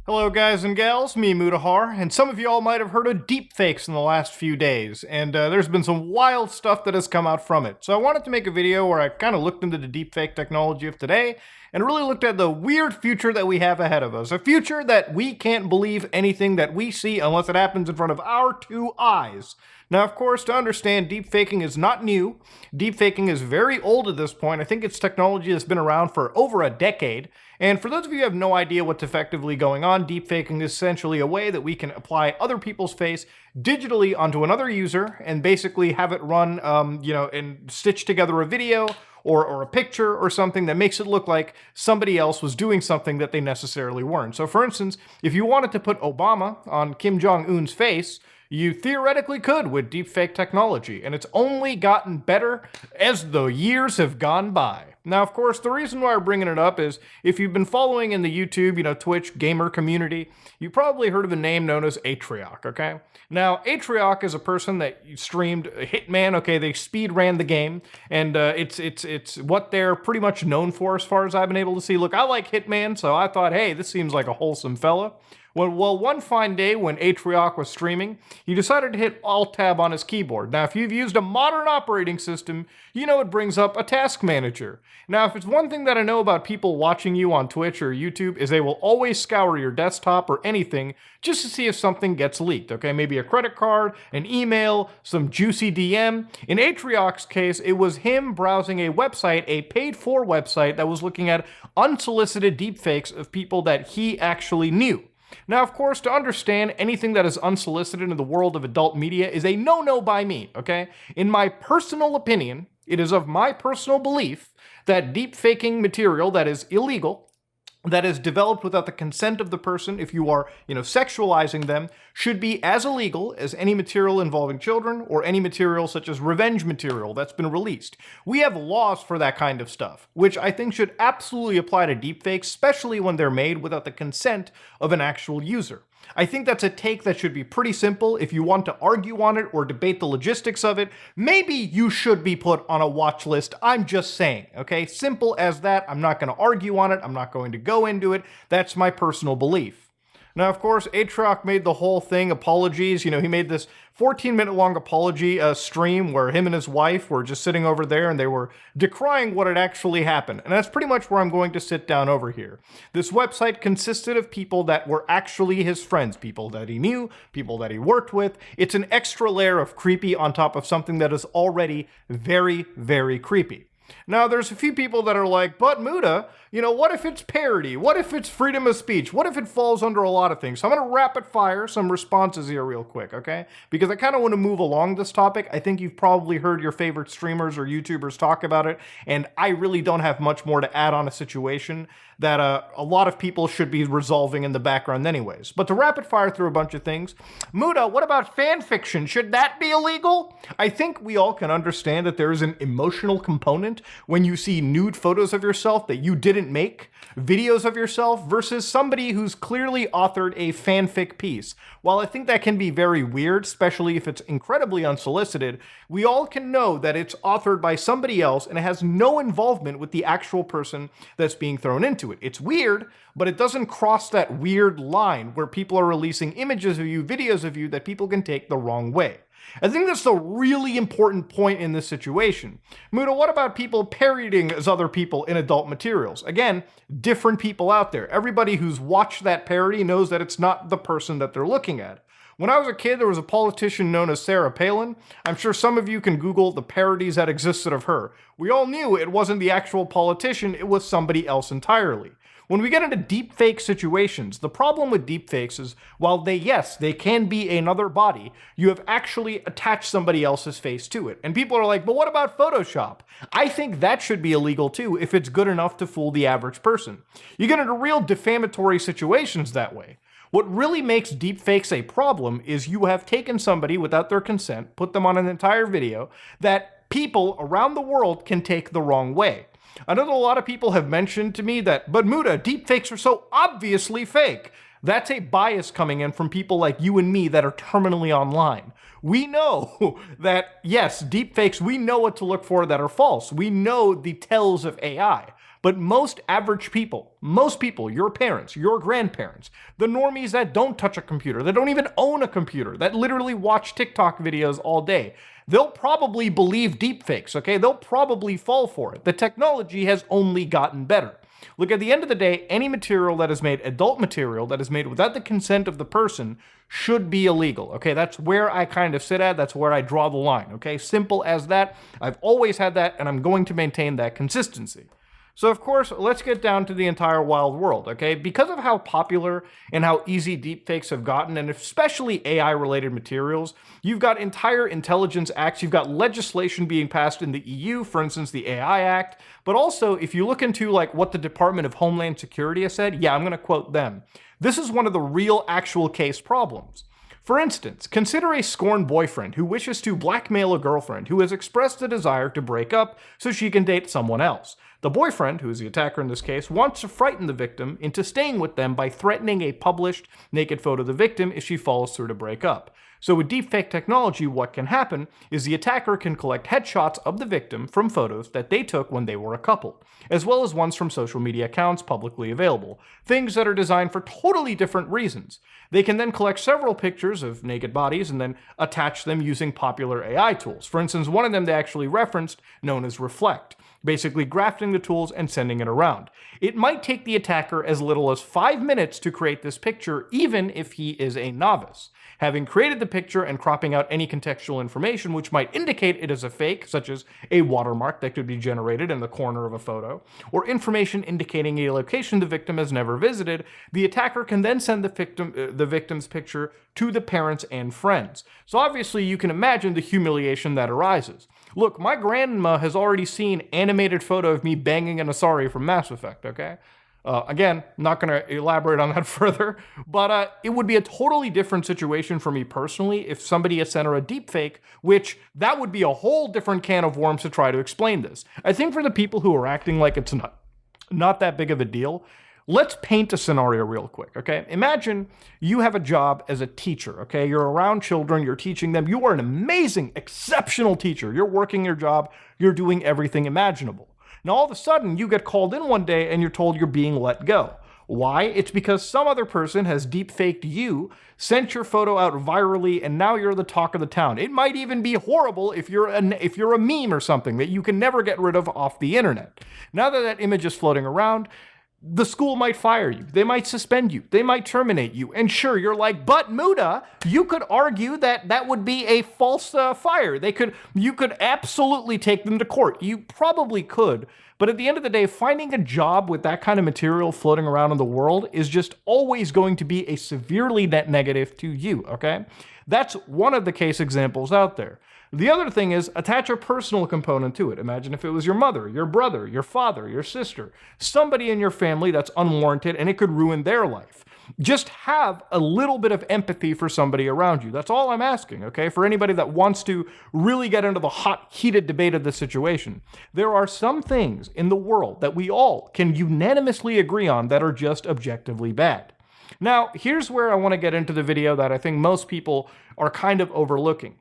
Hello guys and gals, me Mutahar, and some of y'all might have heard of deepfakes in the last few days, and there's been some wild stuff that has come out from it. So I wanted to make a video where I kind of looked into the deepfake technology of today, and really looked at the weird future that we have ahead of us. A future that we can't believe anything that we see unless it happens in front of our two eyes. Now, of course, to understand, deepfaking is not new. Deepfaking is very old at this point. I think it's technology that's been around for over a decade. And for those of you who have no idea what's effectively going on, deepfaking is essentially a way that we can apply other people's face digitally onto another user and basically have it run, and stitch together a video or a picture or something that makes it look like somebody else was doing something that they necessarily weren't. So for instance, if you wanted to put Obama on Kim Jong-un's face, you theoretically could with deepfake technology, and it's only gotten better as the years have gone by. Now, of course, the reason why we're bringing it up is if you've been following in the YouTube, Twitch gamer community, you probably heard of a name known as Atrioc, okay? Now, Atrioc is a person that streamed Hitman, okay? They speed ran the game, and it's what they're pretty much known for as far as I've been able to see. Look, I like Hitman, so I thought, hey, this seems like a wholesome fella. Well, one fine day when Atrioc was streaming, he decided to hit Alt-Tab on his keyboard. Now, if you've used a modern operating system, you know it brings up a task manager. Now, if it's one thing that I know about people watching you on Twitch or YouTube is they will always scour your desktop or anything just to see if something gets leaked, okay? Maybe a credit card, an email, some juicy DM. In Atrioc's case, it was him browsing a website, a paid-for website that was looking at unsolicited deepfakes of people that he actually knew. Now, of course, to understand anything that is unsolicited in the world of adult media is a no-no by me, okay? In my personal opinion, it is of my personal belief that deepfaking material that is illegal, that is developed without the consent of the person, if you are, sexualizing them, should be as illegal as any material involving children or any material such as revenge material that's been released. We have laws for that kind of stuff, which I think should absolutely apply to deepfakes, especially when they're made without the consent of an actual user. I think that's a take that should be pretty simple. If you want to argue on it or debate the logistics of it, maybe you should be put on a watch list. I'm just saying, okay? Simple as that. I'm not going to argue on it. I'm not going to go into it. That's my personal belief. Now, of course, Atrioc made the whole thing apologies. He made this 14-minute long apology stream where him and his wife were just sitting over there and they were decrying what had actually happened. And that's pretty much where I'm going to sit down over here. This website consisted of people that were actually his friends, people that he knew, people that he worked with. It's an extra layer of creepy on top of something that is already very, very creepy. Now, there's a few people that are like, but Muta, what if it's parody? What if it's freedom of speech? What if it falls under a lot of things? So I'm going to rapid fire some responses here real quick, okay? Because I kind of want to move along this topic. I think you've probably heard your favorite streamers or YouTubers talk about it, and I really don't have much more to add on a situation that a lot of people should be resolving in the background anyways. But to rapid fire through a bunch of things, Muta, what about fan fiction? Should that be illegal? I think we all can understand that there is an emotional component when you see nude photos of yourself that you didn't make, videos of yourself, versus somebody who's clearly authored a fanfic piece. While I think that can be very weird, especially if it's incredibly unsolicited, we all can know that it's authored by somebody else and it has no involvement with the actual person that's being thrown into it. It's weird, but it doesn't cross that weird line where people are releasing images of you, videos of you that people can take the wrong way. I think that's the really important point in this situation. Muta, what about people parodying as other people in adult materials? Again, different people out there. Everybody who's watched that parody knows that it's not the person that they're looking at. When I was a kid, there was a politician known as Sarah Palin. I'm sure some of you can Google the parodies that existed of her. We all knew it wasn't the actual politician, it was somebody else entirely. When we get into deepfake situations, the problem with deepfakes is, while they can be another body, you have actually attached somebody else's face to it. And people are like, but what about Photoshop? I think that should be illegal too if it's good enough to fool the average person. You get into real defamatory situations that way. What really makes deepfakes a problem is you have taken somebody without their consent, put them on an entire video that people around the world can take the wrong way. I know that a lot of people have mentioned to me that, but Muta, deepfakes are so obviously fake. That's a bias coming in from people like you and me that are terminally online. We know that, yes, deepfakes, we know what to look for that are false. We know the tells of AI. But most average people, your parents, your grandparents, the normies that don't touch a computer, that don't even own a computer, that literally watch TikTok videos all day, they'll probably believe deepfakes, okay? They'll probably fall for it. The technology has only gotten better. Look, at the end of the day, any material that is made, adult material that is made without the consent of the person, should be illegal, okay? That's where I kind of sit at, that's where I draw the line, okay? Simple as that. I've always had that, and I'm going to maintain that consistency. So of course, let's get down to the entire wild world, okay? Because of how popular and how easy deepfakes have gotten, and especially AI-related materials, you've got entire intelligence acts, you've got legislation being passed in the EU, for instance, the AI Act, but also, if you look into like what the Department of Homeland Security has said, yeah, I'm gonna quote them. This is one of the real actual case problems. For instance, consider a scorned boyfriend who wishes to blackmail a girlfriend who has expressed a desire to break up so she can date someone else. The boyfriend, who is the attacker in this case, wants to frighten the victim into staying with them by threatening a published naked photo of the victim if she follows through to break up. So with deepfake technology, what can happen is the attacker can collect headshots of the victim from photos that they took when they were a couple, as well as ones from social media accounts publicly available, things that are designed for totally different reasons. They can then collect several pictures of naked bodies and then attach them using popular AI tools. For instance, one of them they actually referenced, known as Reflect, basically grafting the tools and sending it around. It might take the attacker as little as 5 minutes to create this picture, even if he is a novice. Having created the picture and cropping out any contextual information which might indicate it is a fake, such as a watermark that could be generated in the corner of a photo, or information indicating a location the victim has never visited, the attacker can then send the victim's picture to the parents and friends. So obviously you can imagine the humiliation that arises. Look, my grandma has already seen animated photo of me banging an Asari from Mass Effect, okay? Again, not going to elaborate on that further, but it would be a totally different situation for me personally if somebody had sent her a deepfake, which that would be a whole different can of worms to try to explain this. I think for the people who are acting like it's not that big of a deal, let's paint a scenario real quick, okay? Imagine you have a job as a teacher, okay? You're around children, you're teaching them, you are an amazing, exceptional teacher. You're working your job, you're doing everything imaginable. Now all of a sudden, you get called in one day and you're told you're being let go. Why? It's because some other person has deepfaked you, sent your photo out virally, and now you're the talk of the town. It might even be horrible if you're a meme or something that you can never get rid of off the internet. Now that that image is floating around, the school might fire you, they might suspend you, they might terminate you. And sure, you're like, but Muda, you could argue that that would be a false fire. You could absolutely take them to court. You probably could. But at the end of the day, finding a job with that kind of material floating around in the world is just always going to be a severely net negative to you, okay? That's one of the case examples out there. The other thing is attach a personal component to it. Imagine if it was your mother, your brother, your father, your sister, somebody in your family that's unwarranted and it could ruin their life. Just have a little bit of empathy for somebody around you. That's all I'm asking, okay? For anybody that wants to really get into the hot, heated debate of the situation. There are some things in the world that we all can unanimously agree on that are just objectively bad. Now, here's where I want to get into the video that I think most people are kind of overlooking.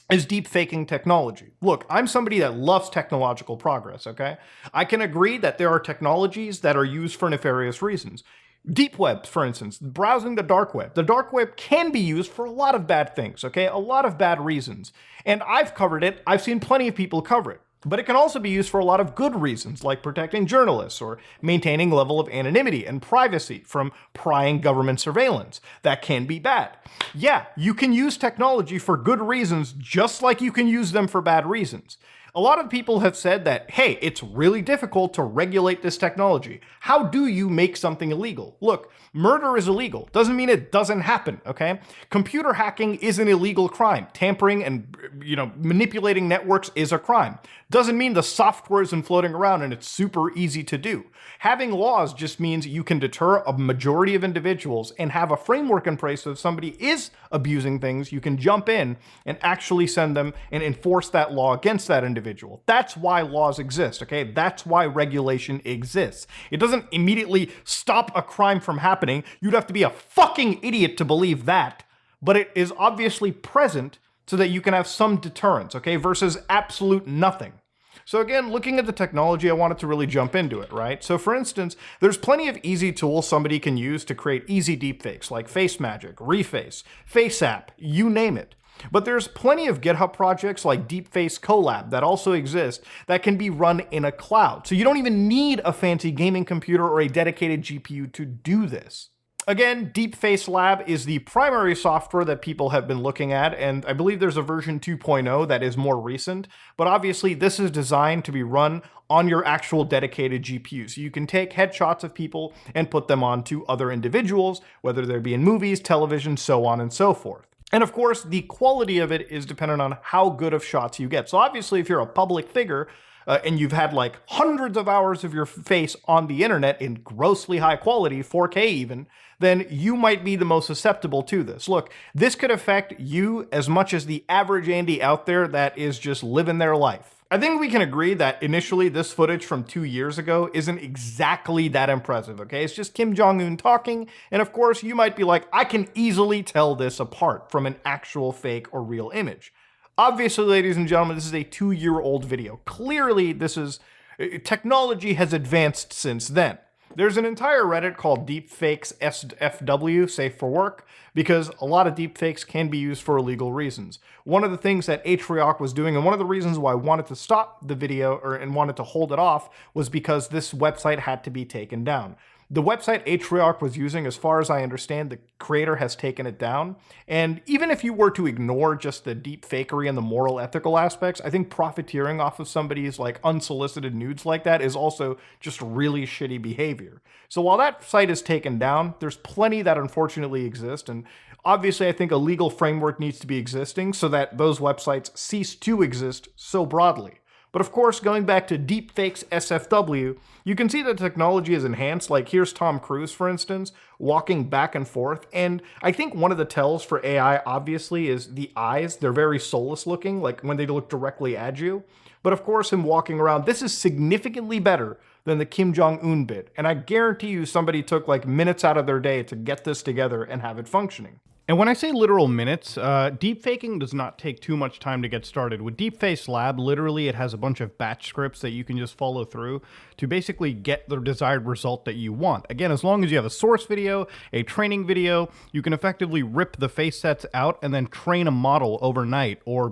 Is deepfaking technology. Look, I'm somebody that loves technological progress, okay? I can agree that there are technologies that are used for nefarious reasons. Deep web, for instance, browsing the dark web. The dark web can be used for a lot of bad things, okay? A lot of bad reasons. And I've covered it. I've seen plenty of people cover it. But it can also be used for a lot of good reasons, like protecting journalists or maintaining a level of anonymity and privacy from prying government surveillance. That can be bad. Yeah, you can use technology for good reasons just like you can use them for bad reasons. A lot of people have said that, hey, it's really difficult to regulate this technology. How do you make something illegal? Look, murder is illegal. Doesn't mean it doesn't happen, okay? Computer hacking is an illegal crime. Tampering and, manipulating networks is a crime. Doesn't mean the software isn't floating around and it's super easy to do. Having laws just means you can deter a majority of individuals and have a framework in place so if somebody is abusing things, you can jump in and actually send them and enforce that law against that individual. That's why laws exist, okay? That's why regulation exists. It doesn't immediately stop a crime from happening. You'd have to be a fucking idiot to believe that, but it is obviously present so that you can have some deterrence, okay? Versus absolute nothing. So again, looking at the technology, I wanted to really jump into it, right? So for instance, there's plenty of easy tools somebody can use to create easy deepfakes like Face Magic, Reface, FaceApp, you name it. But there's plenty of GitHub projects like Deepfakes Collab that also exist that can be run in a cloud. So you don't even need a fancy gaming computer or a dedicated GPU to do this. Again, Deepfakes Lab is the primary software that people have been looking at, and I believe there's a version 2.0 that is more recent, but obviously this is designed to be run on your actual dedicated GPU. So you can take headshots of people and put them onto other individuals, whether they be in movies, television, so on and so forth. And of course, the quality of it is dependent on how good of shots you get. So obviously, if you're a public figure and you've had like hundreds of hours of your face on the internet in grossly high quality, 4K even, then you might be the most susceptible to this. Look, this could affect you as much as the average Andy out there that is just living their life. I think we can agree that initially this footage from 2 years ago isn't exactly that impressive, okay? It's just Kim Jong-un talking, and of course you might be like, I can easily tell this apart from an actual fake or real image. Obviously, ladies and gentlemen, this is a 2-year-old video. Clearly, technology has advanced since then. There's an entire Reddit called Deepfakes SFW, safe for work, because a lot of deepfakes can be used for illegal reasons. One of the things that Atrioc was doing, and one of the reasons why I wanted to stop the video and wanted to hold it off, was because this website had to be taken down. The website Atrioc was using, as far as I understand, the creator has taken it down. And even if you were to ignore just the deep fakery and the moral ethical aspects, I think profiteering off of somebody's like unsolicited nudes like that is also just really shitty behavior. So while that site is taken down, there's plenty that unfortunately exist. And obviously I think a legal framework needs to be existing so that those websites cease to exist so broadly. But of course, going back to Deepfakes SFW, you can see that technology is enhanced. Like here's Tom Cruise, for instance, walking back and forth. And I think one of the tells for AI, obviously, is the eyes. They're very soulless looking, like when they look directly at you. But of course, him walking around, this is significantly better than the Kim Jong-un bit. And I guarantee you somebody took like minutes out of their day to get this together and have it functioning. And when I say literal minutes, deepfaking does not take too much time to get started. With Deepfakes Lab, literally it has a bunch of batch scripts that you can just follow through to basically get the desired result that you want. Again, as long as you have a source video, a training video, you can effectively rip the face sets out and then train a model overnight, or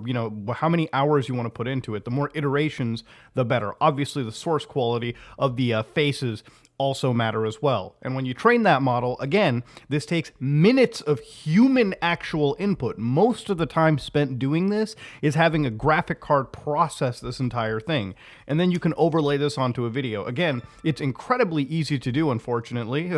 how many hours you want to put into it. The more iterations, the better. Obviously, the source quality of the faces also matter as well. And when you train that model, again, this takes minutes of human actual input. Most of the time spent doing this is having a graphic card process this entire thing. And then you can overlay this onto a video. Again, it's incredibly easy to do, unfortunately,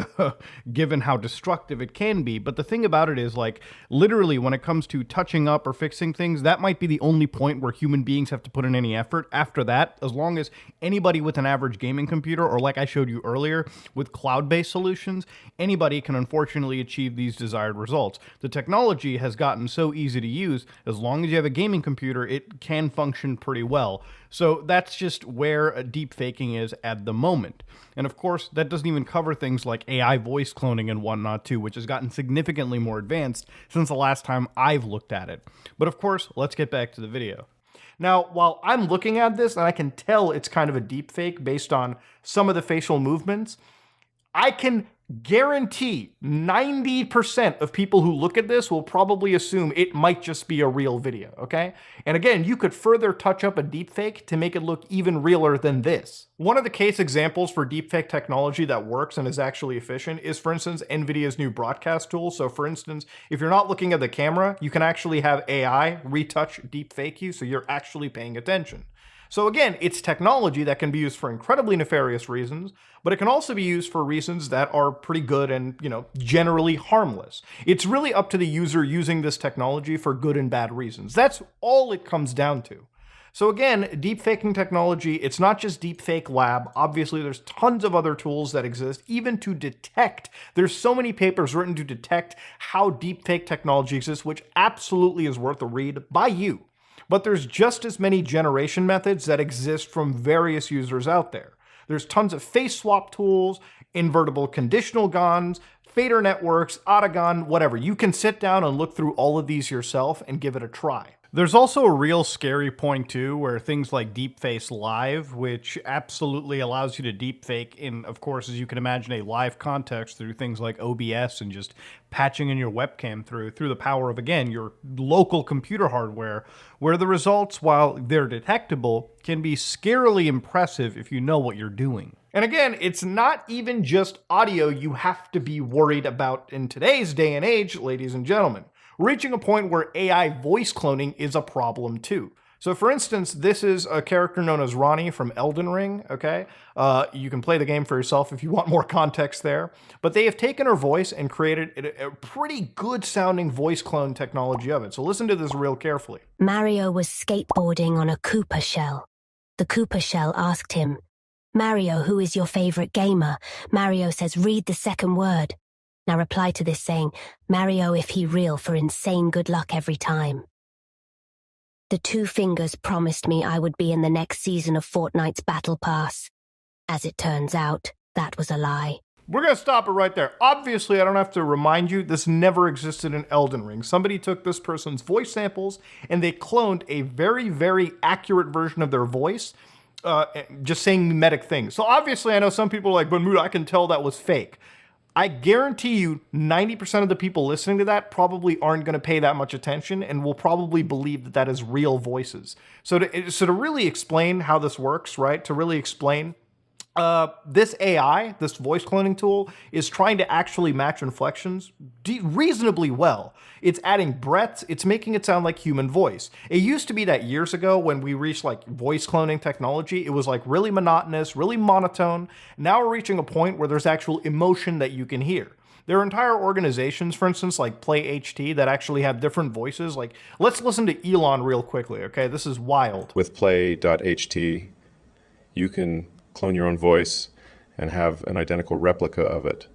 given how destructive it can be. But the thing about it is, like, literally when it comes to touching up or fixing things, that might be the only point where human beings have to put in any effort. After that, as long as anybody with an average gaming computer, or like I showed you earlier, with cloud-based solutions, anybody can unfortunately achieve these desired results. The technology has gotten so easy to use, as long as you have a gaming computer, it can function pretty well. So that's just where deepfaking is at the moment. And of course, that doesn't even cover things like AI voice cloning and whatnot too, which has gotten significantly more advanced since the last time I've looked at it. But of course, let's get back to the video. Now, while I'm looking at this, and I can tell it's kind of a deepfake based on some of the facial movements, I can guarantee 90% of people who look at this will probably assume it might just be a real video, okay? And again, you could further touch up a deepfake to make it look even realer than this. One of the case examples for deepfake technology that works and is actually efficient is, for instance, NVIDIA's new broadcast tool. So for instance, if you're not looking at the camera, you can actually have AI retouch deepfake you, so you're actually paying attention. So again, it's technology that can be used for incredibly nefarious reasons, but it can also be used for reasons that are pretty good and, generally harmless. It's really up to the user using this technology for good and bad reasons. That's all it comes down to. So again, deepfaking technology, it's not just Deepfake Lab. Obviously, there's tons of other tools that exist, even to detect. There's so many papers written to detect how deepfake technology exists, which absolutely is worth a read by you. But there's just as many generation methods that exist from various users out there. There's tons of face swap tools, invertible conditional GANs, fader networks, Autogon, whatever. You can sit down and look through all of these yourself and give it a try. There's also a real scary point too, where things like Deepfakes Live, which absolutely allows you to deepfake in, of course, as you can imagine, a live context through things like OBS and just patching in your webcam through the power of, again, your local computer hardware, where the results, while they're detectable, can be scarily impressive if you know what you're doing. And again, it's not even just audio you have to be worried about in today's day and age, ladies and gentlemen. We're reaching a point where AI voice cloning is a problem too. So for instance, this is a character known as Ronnie from Elden Ring, okay? You can play the game for yourself if you want more context there. But they have taken her voice and created a pretty good sounding voice clone technology of it. So listen to this real carefully. Mario was skateboarding on a Koopa shell. The Koopa shell asked him, "Mario, who is your favorite gamer?" Mario says, "Read the second word." Now reply to this saying, "Mario, if he real, for insane good luck every time." The two fingers promised me I would be in the next season of Fortnite's Battle Pass. As it turns out, that was a lie. We're going to stop it right there. Obviously, I don't have to remind you, this never existed in Elden Ring. Somebody took this person's voice samples and they cloned a very, very accurate version of their voice, just saying mimetic things. So obviously, I know some people are like, but Mood, I can tell that was fake. I guarantee you 90% of the people listening to that probably aren't going to pay that much attention and will probably believe that that is real voices. So to really explain how this works, right, to really explain, this AI, this voice cloning tool, is trying to actually match inflections reasonably well. It's adding breaths, it's making it sound like human voice. It used to be that years ago when we reached like voice cloning technology, it was like really monotonous, really monotone. Now we're reaching a point where there's actual emotion that you can hear. There are entire organizations, for instance, like PlayHT, that actually have different voices. Like, let's listen to Elon real quickly, okay? This is wild. With Play.ht, you can clone your own voice and have an identical replica of it.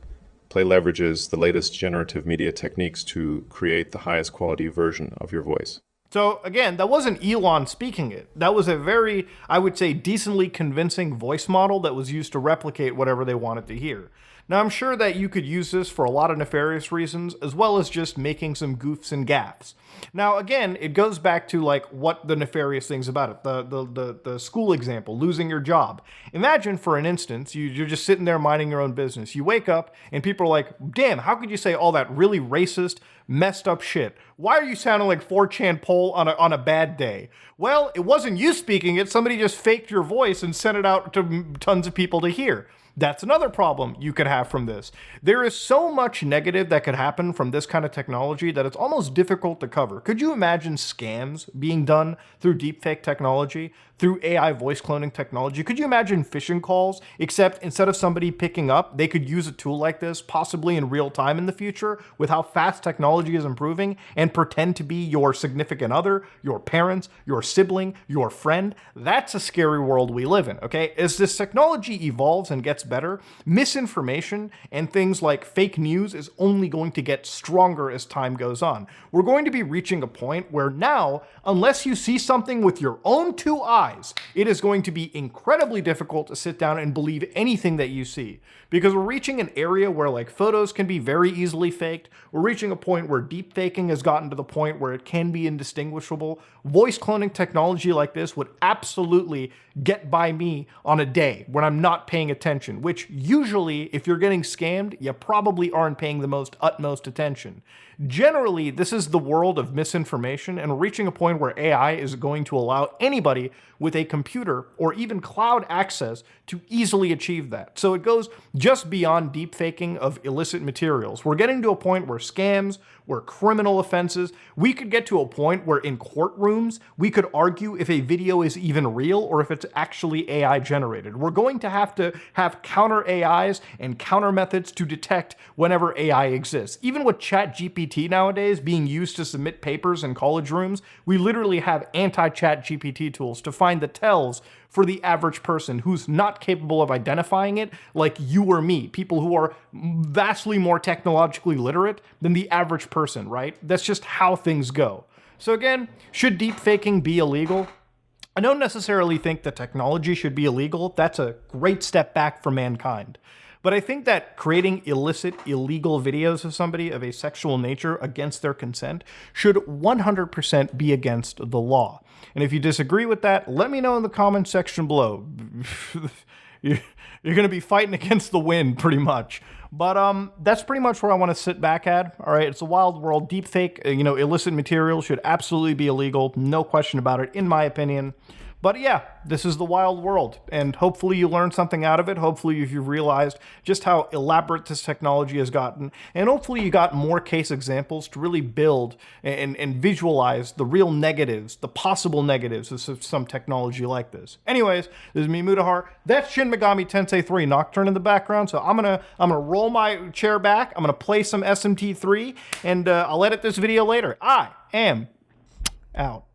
Play leverages the latest generative media techniques to create the highest quality version of your voice. So again, that wasn't Elon speaking it. That was a very, I would say, decently convincing voice model that was used to replicate whatever they wanted to hear. Now, I'm sure that you could use this for a lot of nefarious reasons, as well as just making some goofs and gaffes. Now, again, it goes back to like what the nefarious things about it. The school example, losing your job. Imagine, for an instance, you're just sitting there minding your own business. You wake up and people are like, damn, how could you say all that really racist, messed up shit? Why are you sounding like 4chan Pol on a bad day? Well, it wasn't you speaking it. Somebody just faked your voice and sent it out to tons of people to hear. That's another problem you could have from this. There is so much negative that could happen from this kind of technology that it's almost difficult to cover. Could you imagine scams being done through deepfake technology, through AI voice cloning technology? Could you imagine phishing calls, except instead of somebody picking up, they could use a tool like this, possibly in real time in the future, with how fast technology is improving, and pretend to be your significant other, your parents, your sibling, your friend? That's a scary world we live in, okay? As this technology evolves and gets better, misinformation and things like fake news is only going to get stronger as time goes on. We're going to be reaching a point where now, unless you see something with your own two eyes, it is going to be incredibly difficult to sit down and believe anything that you see. Because we're reaching an area where like photos can be very easily faked. We're reaching a point where deep faking has gotten to the point where it can be indistinguishable. Voice cloning technology like this would absolutely get by me on a day when I'm not paying attention, which usually, if you're getting scammed, you probably aren't paying the utmost attention. Generally, this is the world of misinformation, and we're reaching a point where AI is going to allow anybody with a computer or even cloud access to easily achieve that. So it goes just beyond deepfaking of illicit materials. We're getting to a point where scams, where criminal offenses, we could get to a point where in courtrooms, we could argue if a video is even real or if it's actually AI generated. We're going to have counter AIs and counter methods to detect whenever AI exists. Even with ChatGPT nowadays being used to submit papers in college rooms, we literally have anti-ChatGPT tools to find the tells for the average person who's not capable of identifying it, like you or me, people who are vastly more technologically literate than the average person, right? That's just how things go. So again, should deepfaking be illegal? I don't necessarily think the technology should be illegal. That's a great step back for mankind. But I think that creating illicit, illegal videos of somebody of a sexual nature against their consent should 100% be against the law. And if you disagree with that, let me know in the comments section below. You're going to be fighting against the wind, pretty much. But that's pretty much where I want to sit back at. All right, it's a wild world. Deepfake, illicit material should absolutely be illegal. No question about it, in my opinion. But yeah, this is the wild world, and hopefully you learned something out of it. Hopefully you've realized just how elaborate this technology has gotten, and hopefully you got more case examples to really build and visualize the real negatives, the possible negatives of some technology like this. Anyways, this is me, Mutahar. That's Shin Megami Tensei 3 Nocturne in the background, so I'm gonna roll my chair back. I'm gonna play some SMT3, and I'll edit this video later. I am out.